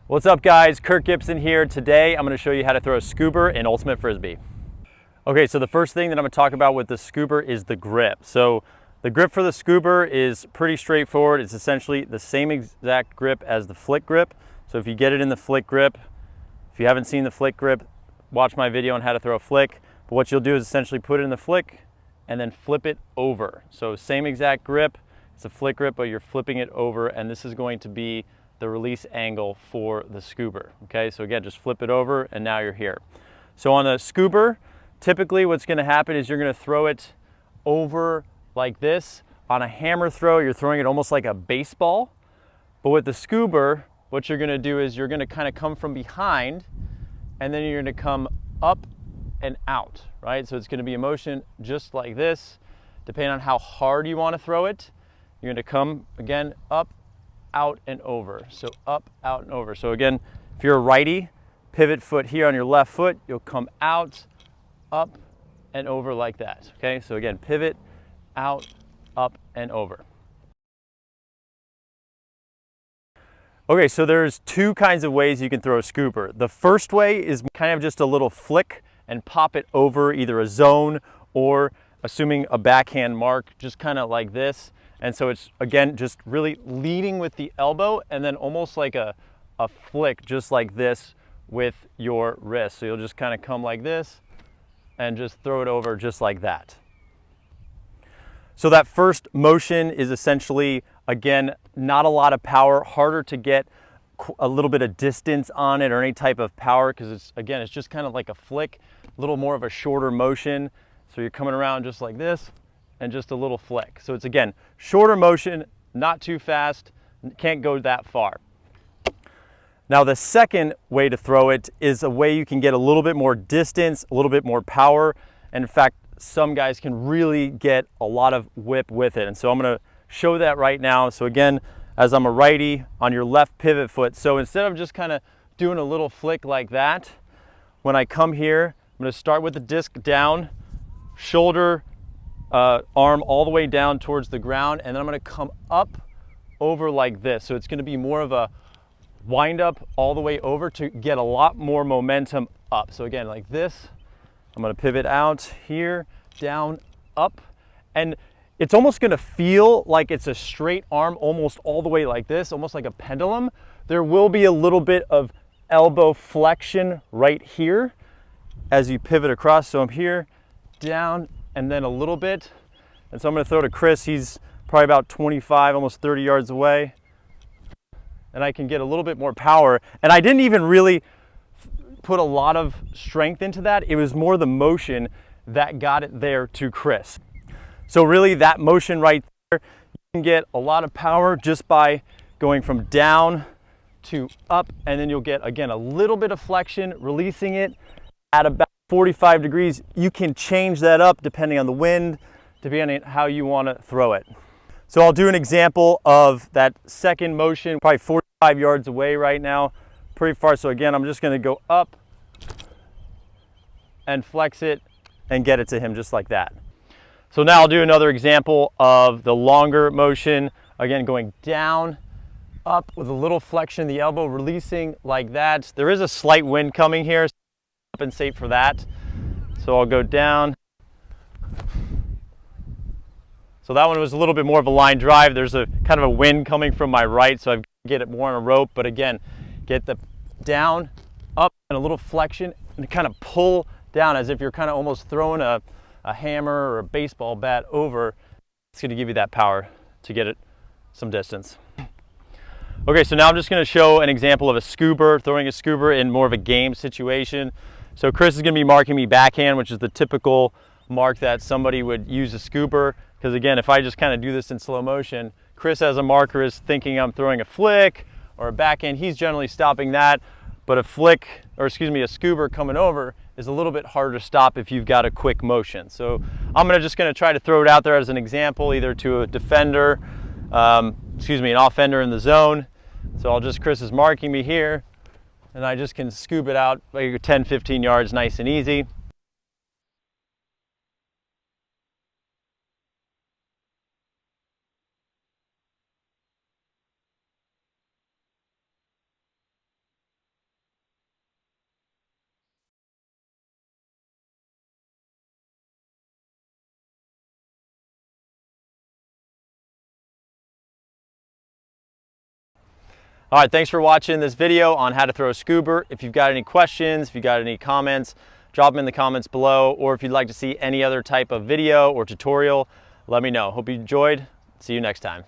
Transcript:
What's up guys, Kirk Gibson here. Today I'm going to show you how to throw a Scoober in Ultimate Frisbee. Okay, so the first thing that I'm going to talk about with the Scoober is the grip. So the grip for the Scoober is pretty straightforward. It's essentially the same exact grip as the flick grip. So if you get it in the flick grip, if you haven't seen the flick grip, watch my video on how to throw a flick. But what you'll do is essentially put it in the flick and then flip it over. So same exact grip, it's a flick grip, but you're flipping it over, and this is going to be the release angle for the Scoober. Okay, so again, just flip it over and now you're here. So on the Scoober, typically what's gonna happen is you're gonna throw it over like this. On a hammer throw, you're throwing it almost like a baseball. But with the Scoober, what you're gonna do is you're gonna kind of come from behind and then you're gonna come up and out, right? So it's gonna be a motion just like this. Depending on how hard you wanna throw it, you're gonna come, again, up, out and over. So up, out and over. So again, if you're a righty, pivot foot here on your left foot, you'll come out, up and over like that. Okay, so again, pivot, out, up and over. Okay, so there's two kinds of ways you can throw a Scoober. The first way is kind of just a little flick and pop it over either a zone or, assuming a backhand mark, just kind of like this. And so it's, again, just really leading with the elbow and then almost like a flick just like this with your wrist. So you'll just kind of come like this and just throw it over just like that. So that first motion is essentially, again, not a lot of power, harder to get a little bit of distance on it or any type of power because it's, again, it's just kind of like a flick, a little more of a shorter motion. So you're coming around just like this and just a little flick. So it's, again, shorter motion, not too fast, can't go that far. Now the second way to throw it is a way you can get a little bit more distance, a little bit more power, and in fact, some guys can really get a lot of whip with it. And so I'm gonna show that right now. So again, as I'm a righty on your left pivot foot, so instead of just kind of doing a little flick like that, when I come here, I'm gonna start with the disc down, shoulder, arm all the way down towards the ground, and then I'm gonna come up over like this. So it's gonna be more of a wind up all the way over to get a lot more momentum up. So again, like this, I'm gonna pivot out here, down, up, and it's almost gonna feel like it's a straight arm almost all the way like this, almost like a pendulum. There will be a little bit of elbow flexion right here as you pivot across. So I'm here, down, and then a little bit. And so I'm gonna throw to Chris. He's probably about 25, almost 30 yards away. And I can get a little bit more power. And I didn't even really put a lot of strength into that. It was more the motion that got it there to Chris. So really that motion right there, you can get a lot of power just by going from down to up, and then you'll get, again, a little bit of flexion, releasing it at about 45 degrees. You can change that up depending on the wind, depending on how you want to throw it. So I'll do an example of that second motion, probably 45 yards away right now, pretty far. So again, I'm just going to go up and flex it and get it to him just like that. So now I'll do another example of the longer motion, again going down, up with a little flexion, the elbow releasing like that. There is a slight wind coming here, so compensate for that. So I'll go down. So that one was a little bit more of a line drive. There's a kind of a wind coming from my right, so I get it more on a rope. But again, get the down, up, and a little flexion, and kind of pull down as if you're kind of almost throwing a hammer or a baseball bat over. It's going to give you that power to get it some distance. Okay, so now I'm just going to show an example of a Scoober, throwing a Scoober in more of a game situation. So Chris is going to be marking me backhand, which is the typical mark that somebody would use a Scoober. Because again, if I just kind of do this in slow motion, Chris as a marker is thinking I'm throwing a flick or a backhand. He's generally stopping that, but a flick, or excuse me, a Scoober coming over is a little bit harder to stop if you've got a quick motion. So I'm just gonna try to throw it out there as an example, either to a defender, an offender in the zone. So Chris is marking me here, and I just can scoop it out like 10, 15 yards, nice and easy. All right, thanks for watching this video on how to throw a Scoober. If you've got any questions, if you've got any comments, drop them in the comments below, or if you'd like to see any other type of video or tutorial, let me know. Hope you enjoyed. See you next time.